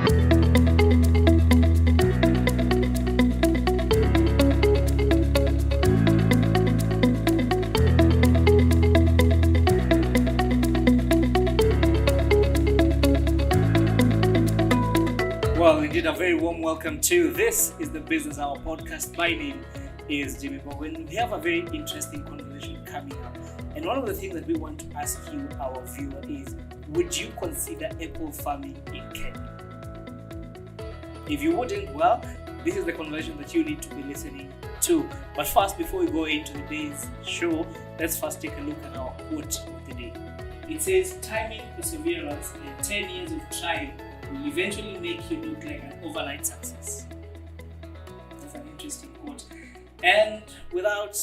Well, indeed, a very warm welcome to This is the Business Hour podcast. My name is Jimmy Mbogoh, and we have a very interesting conversation coming up. And one of the things that we want to ask you, our viewer, is would you consider apple farming in Kenya? If you wouldn't, well, this is the conversation that you need to be listening to. But first, before we go into today's show, let's first take a look at our quote of the day. It says, timing, perseverance, and 10 years of trial will eventually make you look like an overnight success. That's an interesting quote. And without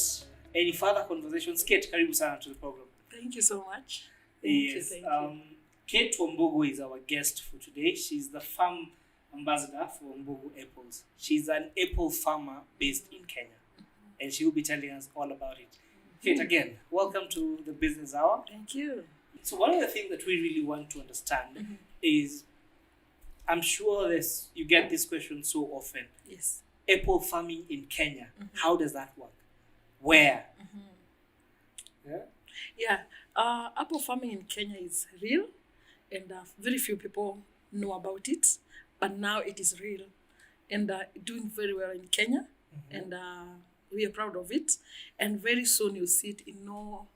any further conversations, Kate, karibu sana to the program. Thank you so much. Thank you. Kate Wambugu is our guest for today. She's the farm ambassador for Wambugu Apples. She's an apple farmer based in Kenya, and she will be telling us all about it. Kate, again, welcome to the Business Hour. Thank you. So one of the things that we really want to understand is, I'm sure you get this question so often. Yes. Apple farming in Kenya, how does that work? Where? Apple farming in Kenya is real, and very few people know about it, but now it is real and doing very well in Kenya, and we are proud of it. And very soon you'll see it in no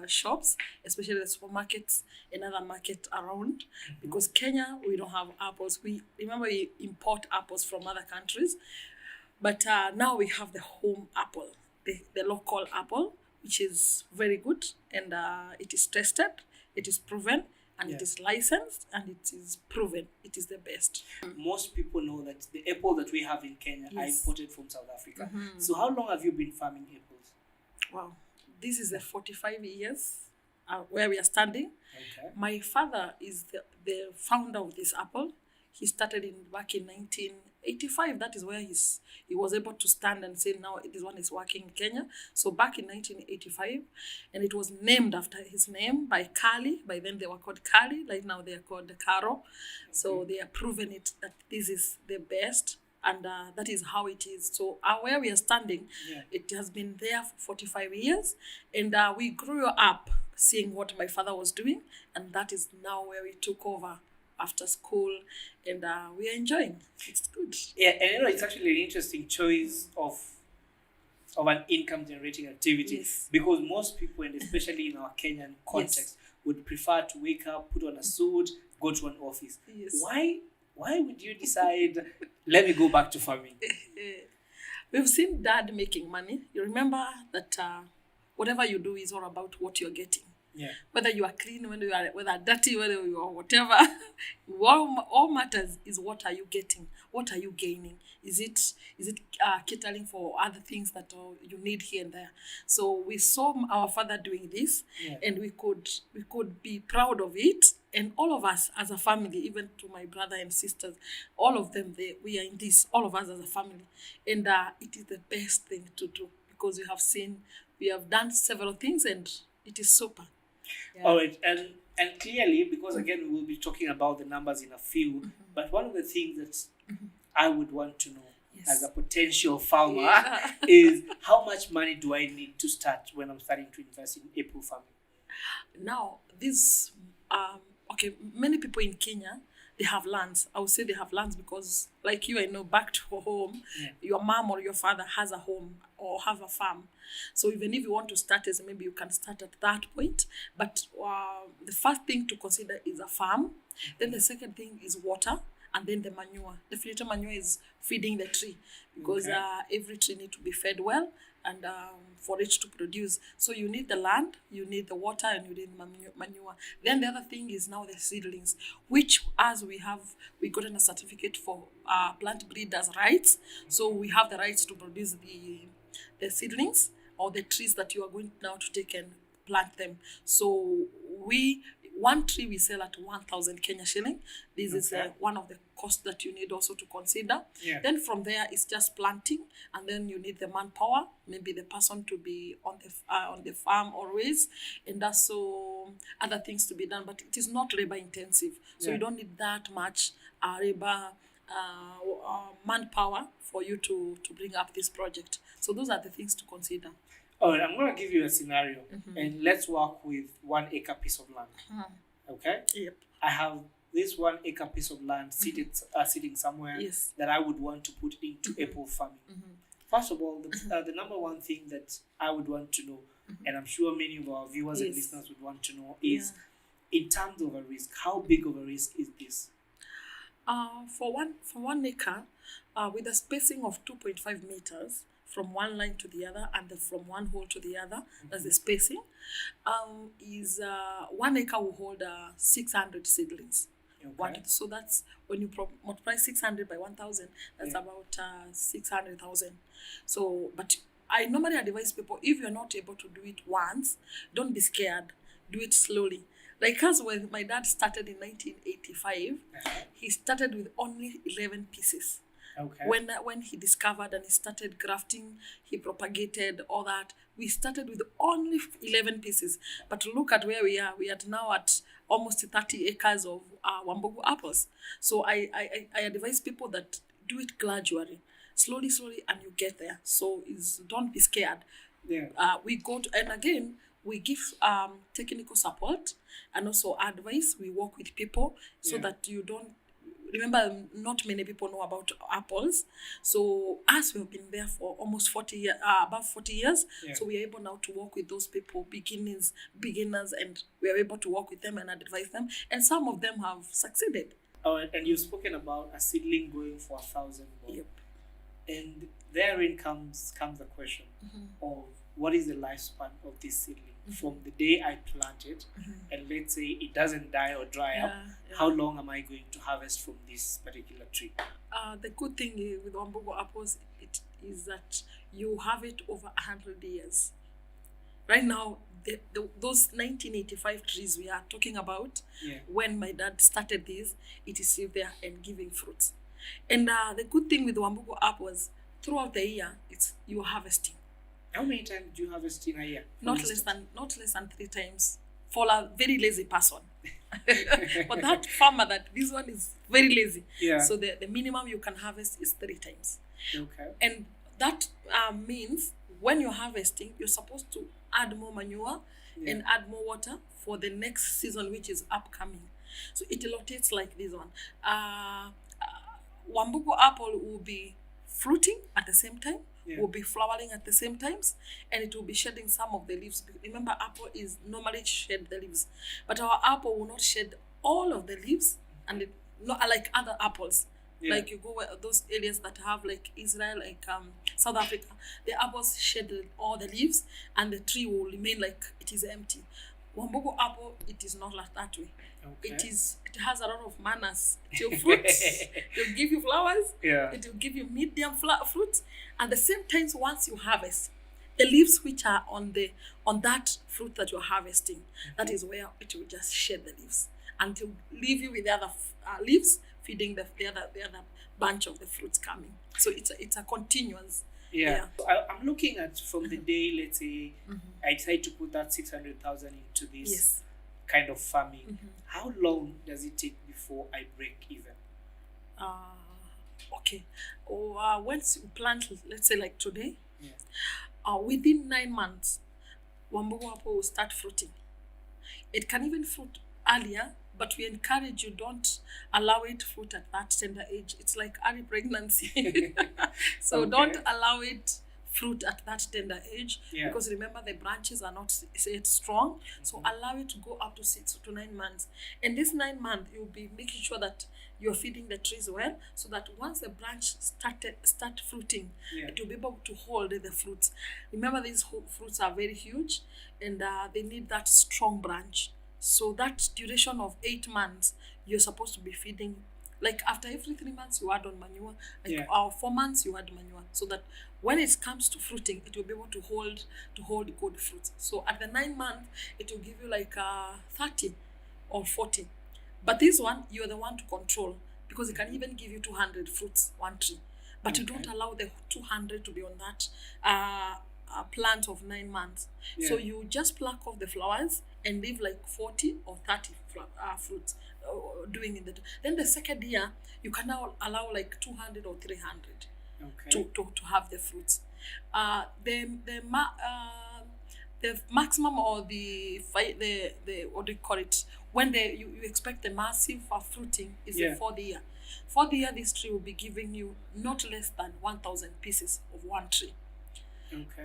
shops, especially the supermarkets and other markets around, because Kenya, we don't have apples. We import apples from other countries, but now we have the home apple, the local apple, which is very good, and it is tested, it is proven, and it is licensed, and it is proven it is the best. Most people know that the apple that we have in Kenya are imported from South Africa. So how long have you been farming apples? Wow. This is the 45 years where we are standing. Okay. My father is the founder of this apple. He started back in 1985. That is where he was able to stand and say, now this one is working in Kenya. So back in 1985, and it was named after his name by Kali. By then they were called Kali. Like now they are called the Karo. Okay. So they have proven it that this is the best. And that is how it is. So where we are standing, it has been there for 45 years. And we grew up seeing what my father was doing. And that is now where we took over after school. And we are enjoying. It's good. Yeah, and it's actually an interesting choice of an income-generating activity. Yes. Because most people, and especially in our Kenyan context, would prefer to wake up, put on a suit, go to an office. Yes. Why would you decide, let me go back to farming? We've seen Dad making money. You remember that whatever you do is all about what you're getting. Yeah. Whether you are clean, whether dirty, whether you are whatever, all matters is what are you getting? What are you gaining? Is it catering for other things that you need here and there? So we saw our father doing this, and we could be proud of it. And all of us as a family, even to my brother and sisters, all of them, we are in this, all of us as a family. And it is the best thing to do, because we have done several things, and it is super. Yeah. All right. And clearly, because again, we will be talking about the numbers in a few, but one of the things that I would want to know as a potential farmer is, how much money do I need to start when I'm starting to invest in apple farming? Now, many people in Kenya, they have lands. I would say they have lands because, like you, I know back to home, your mom or your father has a home or have a farm. So even if you want to start, maybe you can start at that point. But the first thing to consider is a farm. Then the second thing is water. And then the manure. The filter manure is feeding the tree, because every tree needs to be fed well, and for it to produce. So you need the land, you need the water, and you need manure. Then the other thing is now the seedlings, which as we gotten a certificate for plant breeders' rights. So we have the rights to produce the seedlings or the trees that you are going now to take and plant them. So one tree we sell at 1,000 Kenya shilling. This is one of the costs that you need also to consider. Yeah. Then from there, it's just planting, and then you need the manpower, maybe the person to be on the farm always, and also other things to be done. But it is not labor intensive, so you don't need that much labor manpower for you to bring up this project. So those are the things to consider. All right, I'm going to give you a scenario, and let's work with 1 acre piece of land. Okay? Yep. I have this 1 acre piece of land sitting somewhere that I would want to put into apple farming. First of all, the number one thing that I would want to know, and I'm sure many of our viewers and listeners would want to know, is in terms of a risk, how big of a risk is this? For one acre, with a spacing of 2.5 meters from one line to the other and from one hole to the other, that's the spacing, is 1 acre will hold 600 seedlings. Okay. So that's when you multiply 600 by 1,000, that's about 600,000. So, but I normally advise people, if you're not able to do it once, don't be scared. Do it slowly. Like us, when my dad started in 1985, he started with only 11 pieces. Okay. When he discovered and he started grafting, he propagated all that. We started with only 11 pieces. But look at where we are. We are now at almost 30 acres of Wambugu apples. So I advise people that do it gradually, slowly, and you get there. So don't be scared. Yeah. We go to, and again, we give technical support and also advice. We work with people so that you don't. Remember, not many people know about apples. So us, we've been there for almost 40 years, about 40 years. Yeah. So we are able now to work with those people, beginners, and we are able to work with them and advise them. And some of them have succeeded. Oh, and you've spoken about a seedling going for 1,000 more. Yep. And therein comes the question of what is the lifespan of this seedling? From the day I plant it, and let's say it doesn't die or dry up, how long am I going to harvest from this particular tree? The good thing with Wambugu apples is that you have it over 100 years. Right now, those 1985 trees we are talking about, when my dad started this, it is still there and giving fruits. And the good thing with Wambugu apples, throughout the year, you're harvesting. How many times do you harvest in a year? Not less than 3 times for a very lazy person. But that farmer, this one is very lazy. Yeah. So the minimum you can harvest is 3 times. Okay. And that means when you're harvesting, you're supposed to add more manure and add more water for the next season, which is upcoming. So it rotates like this one. Wambugu apple will be fruiting at the same time. Will be flowering at the same times, and it will be shedding some of the leaves. Remember, apple is normally shed the leaves, but our apple will not shed all of the leaves, and not like other apples. Like you go where those areas that have like Israel, like South Africa, the apples shed all the leaves, and the tree will remain like it is empty. Wambugu apple, it is not like that way. Okay. It has a lot of manners. It will fruit. It will give you flowers. Yeah. It will give you medium fruits. And the same times, once you harvest, the leaves which are on that fruit that you're harvesting, that is where it will just shed the leaves and to leave you with the other leaves feeding the other bunch of the fruits coming. So it's a continuous. Yeah. So I'm looking at from the day, let's say, I decide to put that 600,000 into this kind of farming. How long does it take before I break even? Okay. Once you plant, let's say like today, within 9 months, Wambugu apple will start fruiting. It can even fruit earlier, but we encourage you, don't allow it to fruit at that tender age. It's like early pregnancy. So don't allow it fruit at that tender age, because remember the branches are not yet strong. So allow it to go up to 6 to 9 months. And this 9 months, you'll be making sure that you're feeding the trees well, so that once the branch start fruiting, it will be able to hold the fruits. Remember, these fruits are very huge, and they need that strong branch. So that duration of 8 months, you're supposed to be feeding. Like after every 3 months, you add on manure. Like 4 months, you add manure, so that when it comes to fruiting, it will be able to hold good fruits. So at the 9 month, it will give you like 30 or 40. But this one, you're the one to control because it can even give you 200 fruits, one tree. But you don't allow the 200 to be on that plant of 9 months. So you just pluck off the flowers and leave like 40 or 30 fruits doing in the. Then the second year, you can now allow like 200 or 300 to have the fruits. The maximum or the what do you call it, when you expect the massive fruiting is the 4th year. 4th year, this tree will be giving you not less than 1,000 pieces of one tree.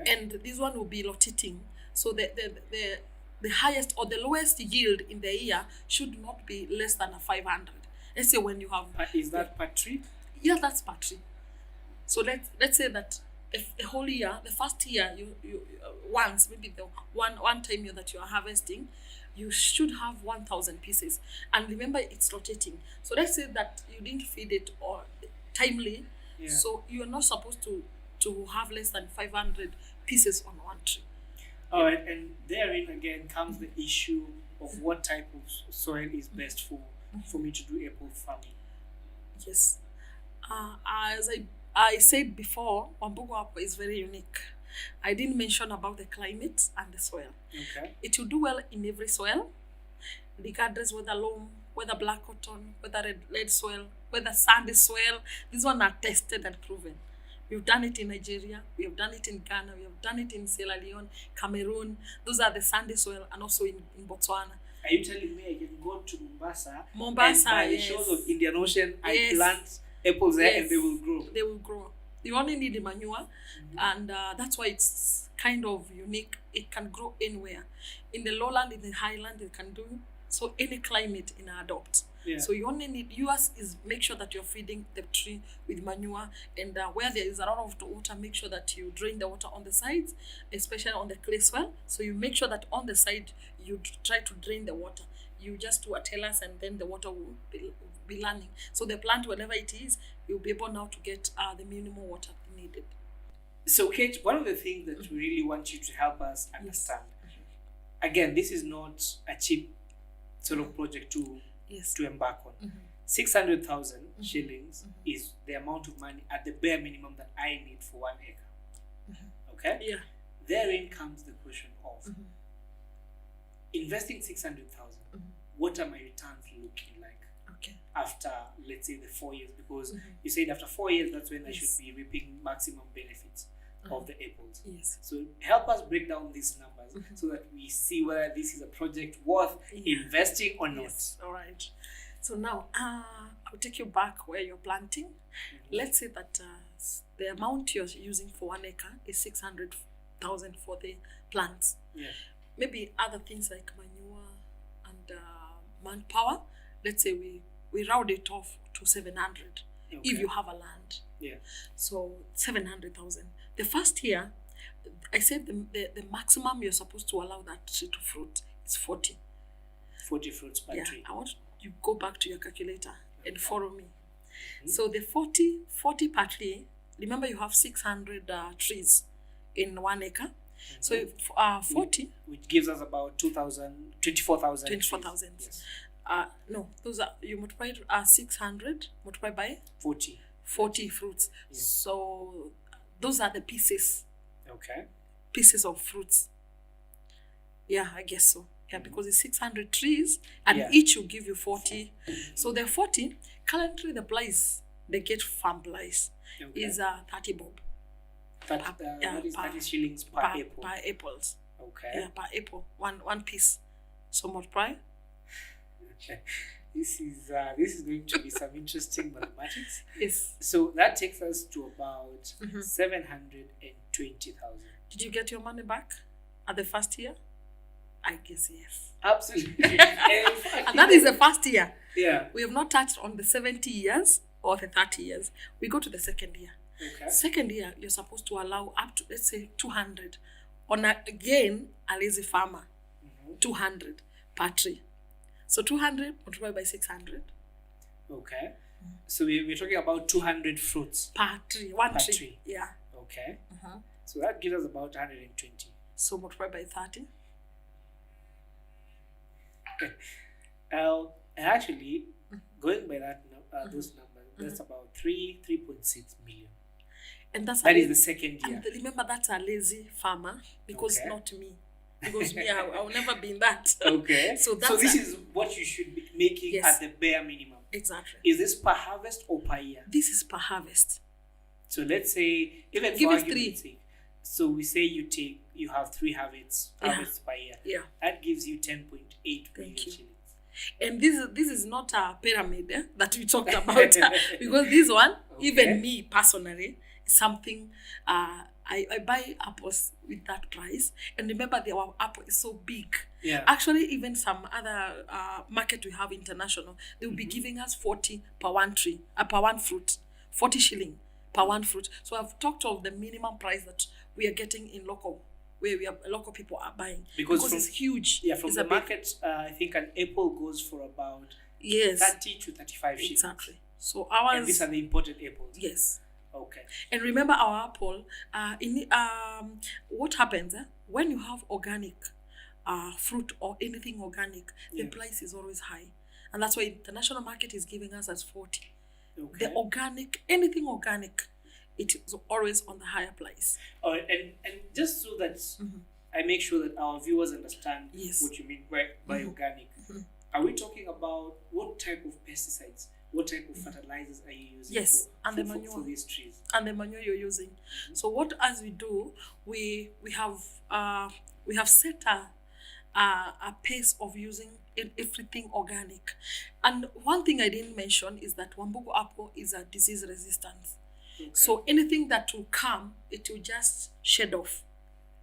And this one will be rotating. So the highest or the lowest yield in the year should not be less than 500. Let's say when you have is that per tree? Yeah, that's per tree. So let's say that the whole year, the first year, you once, maybe the one time that you are harvesting, you should have 1,000 pieces. And remember, it's rotating. So let's say that you didn't feed it or timely, so you are not supposed to have less than 500 pieces on one tree. All right, and therein again comes the issue of what type of soil is best for me to do apple farming. Yes. As I said before, Wambugu Apple is very unique. I didn't mention about the climate and the soil. It will do well in every soil, regardless whether loam, whether black cotton, whether red soil, whether sandy soil. These ones are tested and proven. We've done it in Nigeria, we have done it in Ghana, we have done it in Sierra Leone, Cameroon. Those are the sandy soil, and also in Botswana. Are you telling me I can go to Mombasa and by the shores of Indian Ocean, I plant apples there and they will grow? They will grow. You only need the manure, and that's why it's kind of unique. It can grow anywhere. In the lowland, in the highland, it can do. So any climate in adopt. So you only need, yours is make sure that you're feeding the tree with manure, and where there is a lot of water, make sure that you drain the water on the sides, especially on the clay soil. So you make sure that on the side, you try to drain the water. You just do a tellus, and then the water will be landing. So the plant, whatever it is, you'll be able now to get the minimum water needed. So Kate, one of the things that we really want you to help us understand, again, this is not a cheap sort of project to embark on. 600,000 shillings is the amount of money at the bare minimum that I need for 1 acre. Okay? Yeah. Therein comes the question of investing 600,000. What are my returns looking like after, let's say, the 4 years? Because you said after 4 years, that's when I should be reaping maximum benefits of the apples. So help us break down these numbers so that we see whether this is a project worth investing or not. All right. So now I'll take you back where you're planting. Let's say that the amount you're using for 1 acre is 600,000 for the plants. Maybe other things like manure and manpower. Let's say we round it off to 700 if you have a land. So 700,000. The first year, I said the maximum you're supposed to allow that tree to fruit is 40. 40 fruits per tree. I want you go back to your calculator and follow me. So the 40 per tree, remember you have 600 trees in 1 acre. So 40, which gives us about 24,000. 24,000. No, those are, you multiply 600 multiplied by 40 fruits. So those are the pieces. Pieces of fruits. I guess so. Because it's 600 trees and each will give you 40. So the 40, currently the price they get farm price is 30 bob. That is 30 shillings per apple. Per apples. Per apple. One piece. So multiply. This is going to be some interesting mathematics. Yes. So that takes us to about 720,000. Did you get your money back at the first year? I guess yes. Absolutely. And that is the first year. We have not touched on the 70 years or the 30 years. We go to the second year. Second year, you're supposed to allow up to, let's say, 200. On a lazy farmer, 200 per tree. So 200 multiplied by 600. So we're talking about 200 fruits. Per tree. One tree. Tree. Yeah. So that gives us about 120. So multiplied by 30. Actually, going by those numbers, that's about 3.6 million. And that is the second year. And remember, that's a lazy farmer, because Okay. not me. Because me, I'll never be in that. Okay. So this is what you should be making Yes. at the bare minimum. Exactly. Is this per harvest or per year? This is per harvest. So let's say, even Give for it argument's sake, so we say you have 3 harvests per year. Yeah. That gives you 10.8 million Thank you. shillings. And this is not a pyramid that we talked about, because this one, even me personally, is something I buy apples with that price. And remember, our apple is so big. Yeah. Actually, even some other market we have international, they will be giving us 40 per one tree, per one fruit, 40 shilling per one fruit. So I've talked of the minimum price that we are getting in local, where local people are buying, because it's huge. Yeah, from it's the market, I think an apple goes for about 30 to 35 shillings. Exactly. So ours, and these are the imported apples. Yes. Okay. And remember, our apple, what happens when you have organic fruit or anything organic, the price is always high. And that's why international market is giving us as 40. Okay. The organic, anything organic, it is always on the higher price. Oh, and just so that I make sure that our viewers understand what you mean by organic, are we talking about what type of pesticides, what type of fertilizers are you using? Yes, and the manure for these trees, and the manure you're using. So what as we do, we have set a pace of using everything organic. And one thing I didn't mention is that Wambugu apple is a disease resistance. Okay. So anything that will come, it will just shed off.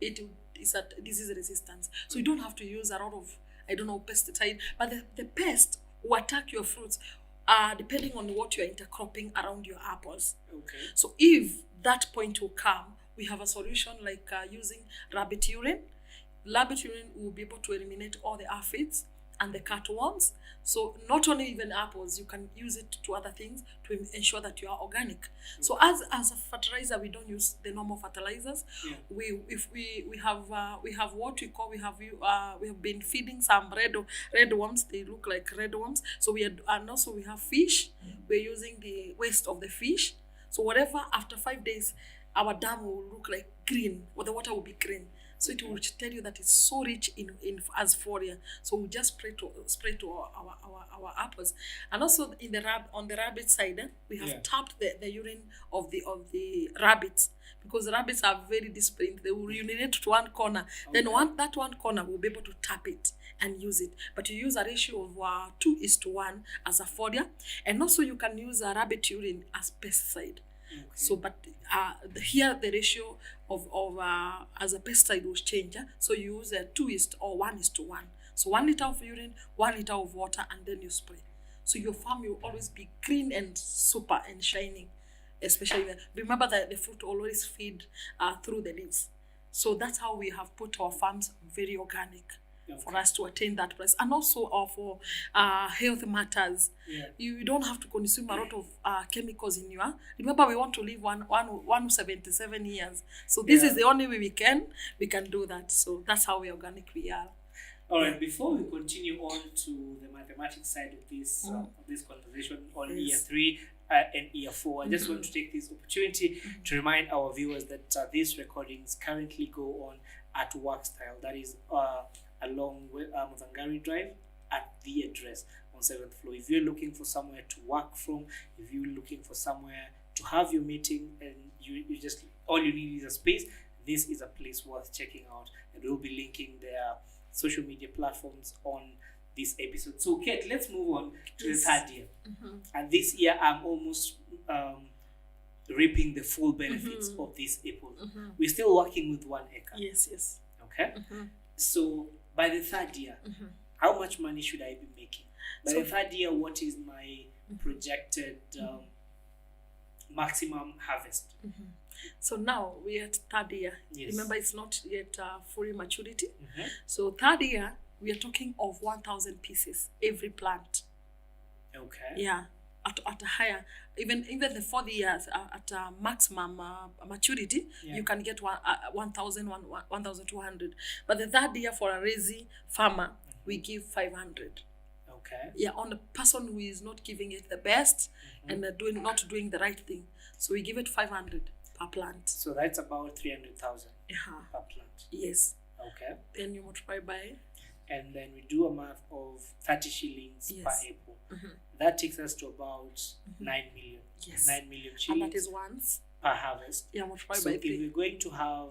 It's a disease resistance. So you don't have to use a lot of, pesticide, but the pest will attack your fruits depending on what you're intercropping around your apples. Okay. So if that point will come, we have a solution like using rabbit urine. Rabbit urine will be able to eliminate all the aphids and the cutworms. So not only even apples, you can use it to other things to ensure that you are organic. So as a fertilizer, we don't use the normal fertilizers. Yeah. We have what we call, we have been feeding some red worms. They look like red worms. So and also we have fish. We're using the waste of the fish. So whatever, after 5 days, our dam will look like green, or the water will be green. So it will tell you that it's so rich in as foliar. So we just spray to our apples. And also on the rabbit side, we have tapped the urine of the rabbits, because the rabbits are very disciplined. They will urinate to one corner. Okay. Then that one corner will be able to tap it and use it. But you use a ratio of 2:1 as a foliar. And also you can use a rabbit urine as pesticide. Okay. So, but here the ratio of as a pesticide will change. So you use a 1:1. So 1 liter of urine, 1 liter of water, and then you spray. So your farm will always be green and super and shining. Especially remember that the fruit always feed through the leaves. So that's how we have put our farms very organic. Okay. For us to attain that price, and also for health matters. Yeah. You don't have to consume a lot of chemicals in your. Remember, we want to live 177 years. So this is the only way we can do that. So that's how organic we are. All right. Before we continue on to the mathematics side of this conversation on year 3 and year 4, I just want to take this opportunity to remind our viewers that these recordings currently go on at Workstyle. That is along with Muzangari Drive at the address on 7th floor. If you're looking for somewhere to work from, if you're looking for somewhere to have your meeting, and you just all you need is a space, this is a place worth checking out. And we'll be linking their social media platforms on this episode. So Kate, let's move on to the third year. And this year I'm almost reaping the full benefits of this apple. We're still working with 1 acre. Yes. Okay. So by the third year, how much money should I be making? By the third year, what is my projected maximum harvest? So now we're at third year. Yes. Remember, it's not yet full maturity. So third year, we are talking of 1,000 pieces every plant. Okay. Yeah, at a higher, even the 4th years at a maximum maturity, you can get 1,200. But the third year for a resi farmer, we give 500. Okay. Yeah, on a person who is not giving it the best and not doing the right thing. So we give it 500 per plant. So that's about 300,000 Uh-huh. per plant. Yes. Okay. Then you multiply by. And then we do a math of 30 shillings Yes. per apple. That takes us to about 9 million. Yes. 9 million And shillings that is once. per harvest. Yeah, multiply So by if 3. we're going to have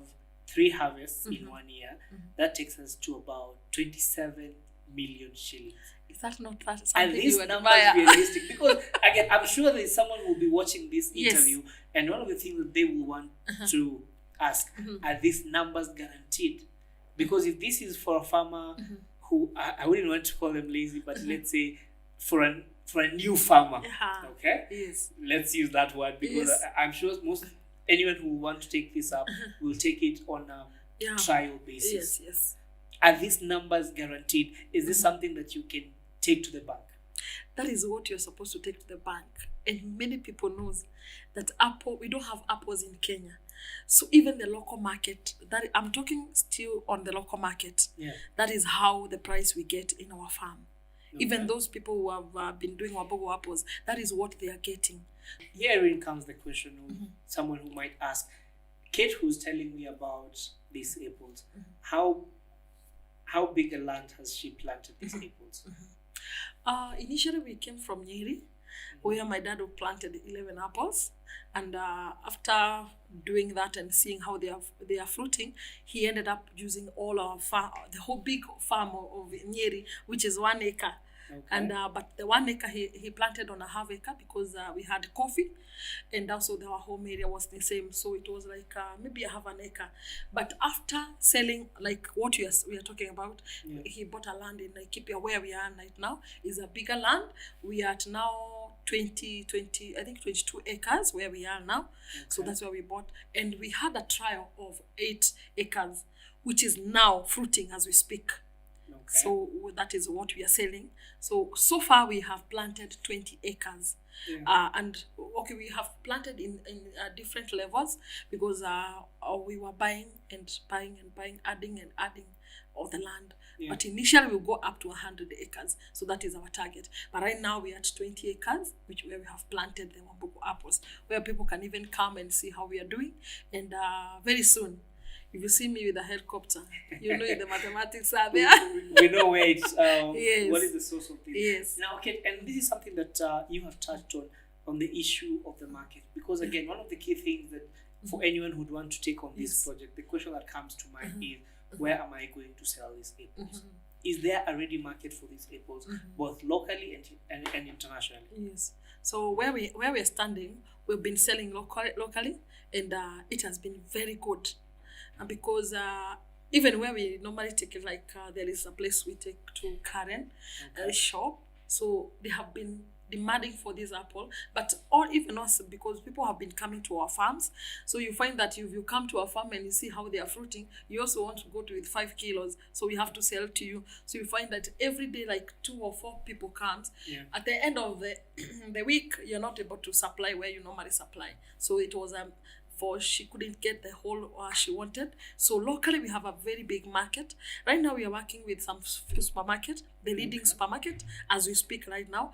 3 harvests in 1 year, that takes us to about 27 million shillings. Is that not that And something these you numbers admire? realistic? Because again, I'm sure there's someone who will be watching this Yes. interview, and one of the things that they will want to ask, are these numbers guaranteed? Because if this is for a farmer who, I wouldn't want to call them lazy, but let's say for a new farmer, okay? Yes. Let's use that word, because Yes. I'm sure anyone who want to take this up will take it on a trial basis. Yes, yes. Are these numbers guaranteed? Is this something that you can take to the bank? That is what you're supposed to take to the bank. And many people knows that we don't have apples in Kenya. So even the local market, that I'm talking still on the local market, that is how the price we get in our farm. Okay. Even those people who have been doing Wambugu apples, that is what they are getting. Herein comes the question of someone who might ask, Kate, who's telling me about these apples, how big a land has she planted these apples? Initially we came from Nyeri, where my dad planted 11 apples, and after doing that and seeing how they are fruiting, he ended up using all our the whole big farm of Nyeri, which is 1 acre. Okay. And but the 1 acre he planted on a half acre because we had coffee, and also our home area was the same, so it was like maybe a half an acre. But after selling, like what we are talking about, he bought a land in Laikipia where we are right now. Is a bigger land. We are at now 20 I think 22 acres where we are now. Okay. So that's where we bought, and we had a trial of 8 acres, which is now fruiting as we speak. Okay. So that is what we are selling. So far we have planted 20 acres. And okay, we have planted in different levels because we were buying, adding all the land. But initially we'll go up to 100 acres. So that is our target. But right now we're at 20 acres, where we have planted the Wambugu apples, where people can even come and see how we are doing. And very soon, if you see me with a helicopter, you know the mathematics are there. We know where it's, what is the source of this. Yes. Now, okay, and this is something that you have touched on the issue of the market. Because again, one of the key things that for anyone who'd want to take on this project, the question that comes to mind is, where am I going to sell these apples? Is there a ready market for these apples, both locally and internationally? Yes. So where we are standing, we've been selling locally, and it has been very good. Because even where we normally take it, like there is a place we take to Karen, a shop. So they have been demanding for this apple, but or even us, because people have been coming to our farms. So you find that if you come to our farm and you see how they are fruiting, you also want to go to with 5 kilos. So we have to sell to you. So you find that every day, like 2 or 4 people comes. At the end of the week, you're not able to supply where you normally supply. So it was she couldn't get the whole she wanted. So locally we have a very big market. Right now we are working with some supermarket, the leading supermarket as we speak right now.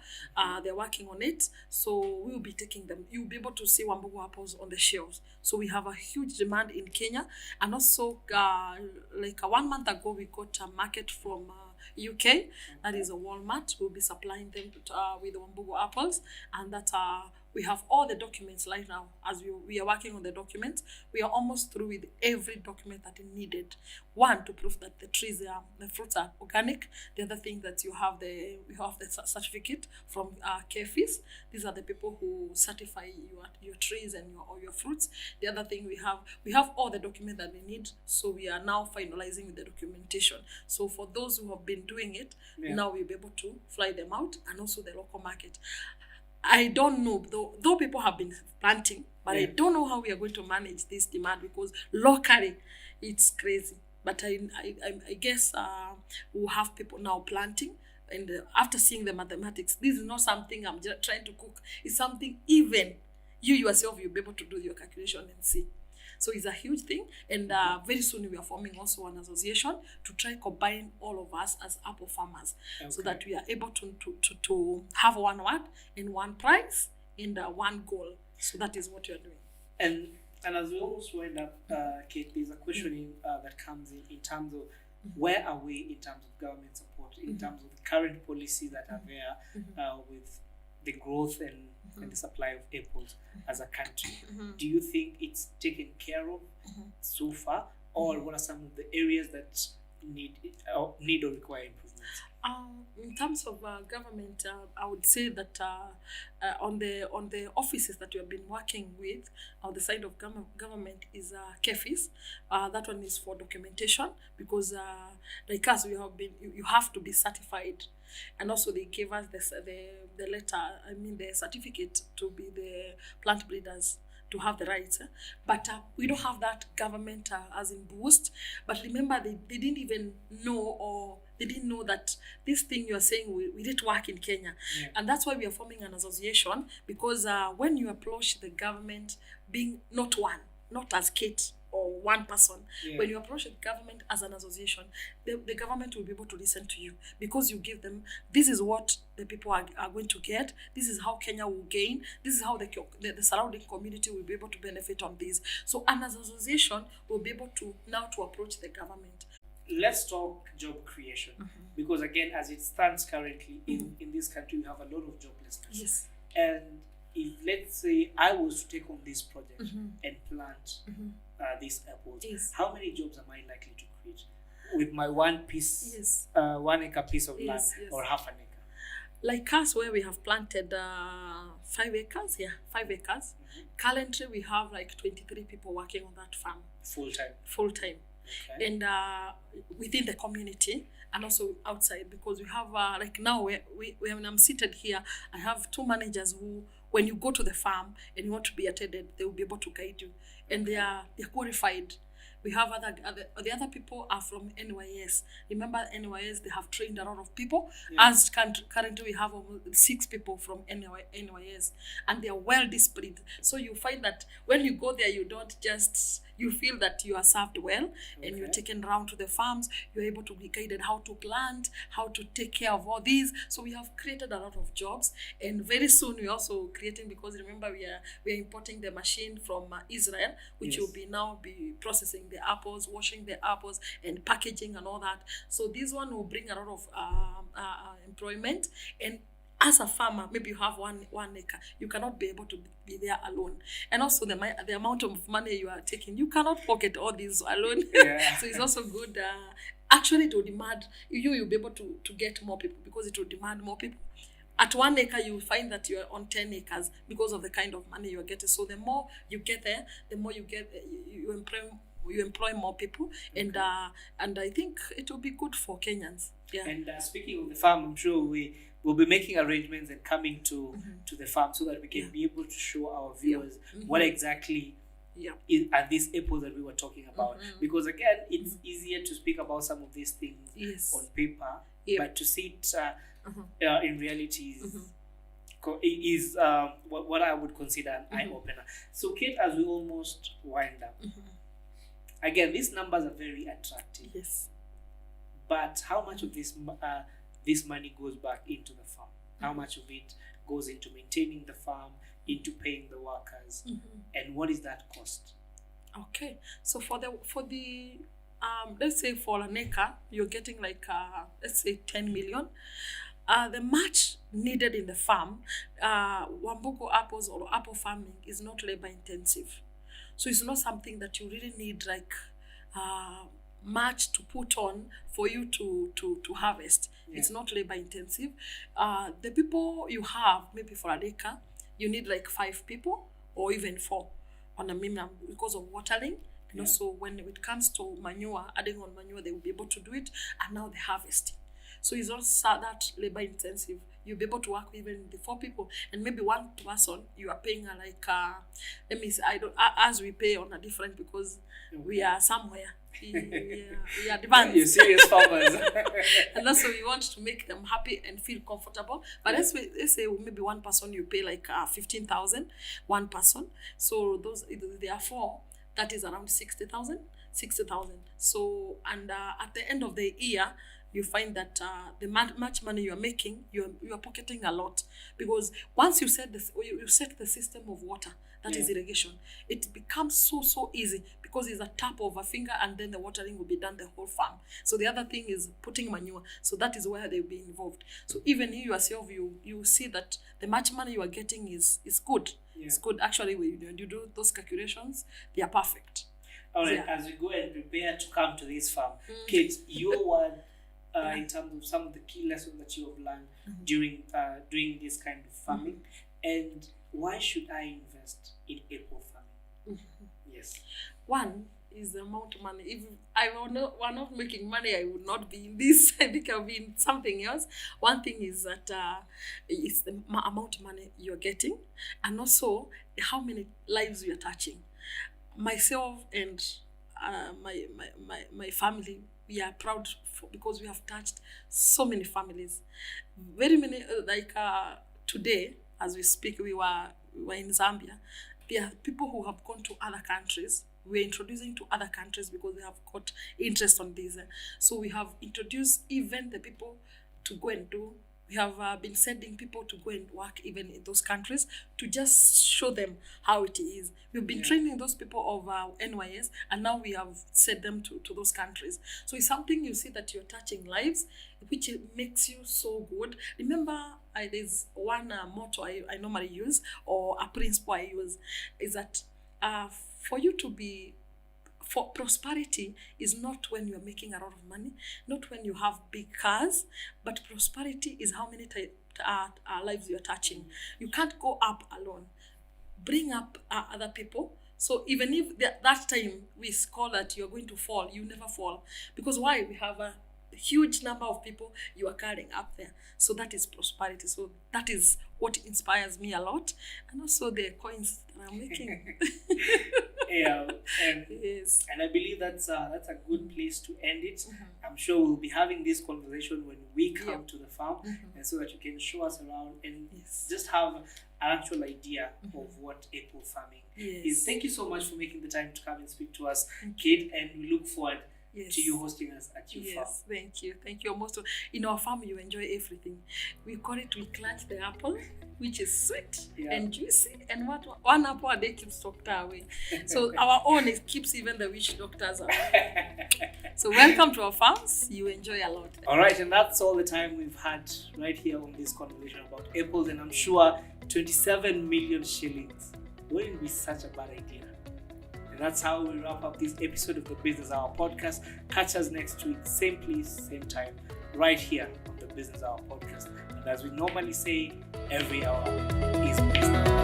They're working on it. So we will be taking them. You'll be able to see Wambugu apples on the shelves. So we have a huge demand in Kenya. And also like 1 month ago we got a market from UK. That is a Walmart. We'll be supplying them with Wambugu apples, and that we have all the documents right now. As we are working on the documents, we are almost through with every document that is needed. One, to prove that the fruits are organic. The other thing that we have the certificate from KFIS. These are the people who certify your trees and your fruits. The other thing we have all the documents that we need. So we are now finalizing with the documentation. So for those who have been doing it, now we'll be able to fly them out, and also the local market. I don't know, though people have been planting, but I don't know how we are going to manage this demand, because locally it's crazy. But I guess we'll have people now planting, and after seeing the mathematics, this is not something I'm just trying to cook. It's something even you yourself, you'll be able to do your calculation and see. So it's a huge thing. And very soon we are forming also an association to try combine all of us as apple farmers, so that we are able to have one word and one price and one goal. So that is what we are doing. And as we almost wind up, Kate, there's a question that comes in terms of where are we in terms of government support, in terms of the current policies that are there with the growth and the supply of apples as a country. Do you think it's taken care of so far, or what are some of the areas that need or require improvements? In terms of government, I would say that on the offices that we have been working with, on the side of government is KEFIS. That one is for documentation, because like us, you have to be certified, and also they gave us the letter. I mean the certificate to be the plant breeders, to have the rights, but we don't have that government as in boost. But remember, they didn't even know, or they didn't know that this thing you are saying we did work in Kenya. And that's why we are forming an association, because when you approach the government, being not as Kate or one person, when you approach the government as an association, the government will be able to listen to you, because you give them, this is what the people are going to get, this is how Kenya will gain, this is how the surrounding community will be able to benefit on this. So an association will be able to now to approach the government. Let's talk job creation, because again, as it stands currently in this country, we have a lot of joblessness. Yes. And if, let's say, I was to take on this project and plant these apples, how many jobs am I likely to create with my 1 piece, 1 acre piece of land, or half an acre? Like us, where we have planted 5 acres, 5 acres. Currently, we have like 23 people working on that farm. Full time. Okay. And within the community, and also outside, because we have like now when I'm seated here, I have 2 managers who, when you go to the farm and you want to be attended, they will be able to guide you, and they're qualified. We have the other people are from NYS. Remember, NYS, they have trained a lot of people. As currently we have 6 people from NYS, and they are well disciplined. So you find that when you go there, you feel that you are served well, and you're taken around to the farms. You're able to be guided how to plant, how to take care of all these. So we have created a lot of jobs, and very soon we're also creating, because remember we are importing the machine from Israel, which will now be processing the apples, washing the apples, and packaging and all that. So this one will bring a lot of employment. And as a farmer, maybe you have one acre, you cannot be able to be there alone. And also the amount of money you are taking, you cannot pocket all these alone. So it's also good. Actually, it will demand, you'll be able to get more people, because it will demand more people. At 1 acre, you will find that you are on 10 acres because of the kind of money you are getting. So the more you get there, the more you employ more people, and I think it will be good for Kenyans. And speaking of the farm, I'm sure we'll be making arrangements and coming to the farm, so that we can be ela to show our viewers what exactly are these apples that we were talking about. Because again, it's easier to speak about some of these things on paper, but to see it in reality is what I would consider an eye-opener. So Kate, as we almost wind up, again, these numbers are very attractive. Yes. But how much of this money goes back into the farm? How much of it goes into maintaining the farm, into paying the workers, and what is that cost? Okay, so for the let's say for an acre, you're getting like let's say 10 million. The match needed in the farm, Wambugu apples or apple farming is not labor intensive. So it's not something that you really need like much to put on for you to harvest. It's not labor intensive. The people you have, maybe for an acre, you need like 5 people or even 4 on a minimum, because of watering. And also when it comes to manure, adding on manure, they will be able to do it. And now the harvesting. So it's also that labor intensive. You'll be able to work with even the 4 people, and maybe 1 person you are paying like let me say, as we pay on a different, because we are somewhere. We are advanced. You're serious farmers. And also we want to make them happy and feel comfortable. But let's say maybe 1 person you pay like 15,000, 1 person. So those, there are 4. that is around 60,000. So, and at the end of the year, you find that the much money you are making, you are pocketing a lot, because once you set you set the system of water, that is irrigation, it becomes so easy, because it's a tap of a finger and then the watering will be done the whole farm. So the other thing is putting manure. So that is where they'll be involved. So even you yourself, you see that the much money you are getting is good. Yeah. It's good. Actually, when you do those calculations, they are perfect. All right, as we go and prepare to come to this farm, Kate, your word in terms of some of the key lessons that you have learned during this kind of farming, and why should I invest in apple farming? Yes. One is the amount of money. If I were not making money, I would not be in this. I think I'll be in something else. One thing is that it's the amount of money you're getting, and also how many lives you're touching. Myself and my family, we are proud because we have touched so many families. Very many, today, as we speak, we were in Zambia. There are people who have gone to other countries. We're introducing to other countries because they have got interest on this. So we have introduced even the people to go and do. We have been sending people to go and work even in those countries to just show them how it is. We've been training those people of NYS, and now we have sent them to those countries. So it's something you see that you're touching lives, which makes you so good. Remember, there's one motto I normally use, or a principle I use, is that for you to be, for prosperity is not when you're making a lot of money, not when you have big cars, but prosperity is how many lives you're touching. You can't go up alone. Bring up other people. So even if that time we call that you're going to fall, you never fall. Because why? We have a huge number of people you are carrying up there. So that is prosperity. So that is what inspires me a lot. And also the coins that I'm making. Yes. And I believe that's a good place to end it. I'm sure we'll be having this conversation when we come to the farm, and so that you can show us around and just have an actual idea of what apple farming is. Thank you so much for making the time to come and speak to us, Kate, and we look forward to you hosting us at your farm. Thank you. Almost in our farm, you enjoy everything. We clutch the apple, which is sweet and juicy, and one apple a day keeps doctor away. So our own keeps even the witch doctors away. So welcome to our farms. You enjoy a lot. All right, and that's all the time we've had right here on this conversation about apples, and I'm sure 27 million shillings wouldn't be such a bad idea. And that's how we wrap up this episode of the Business Hour podcast. Catch us next week, same place, same time, right here on the Business Hour podcast. And as we normally say, every hour is business.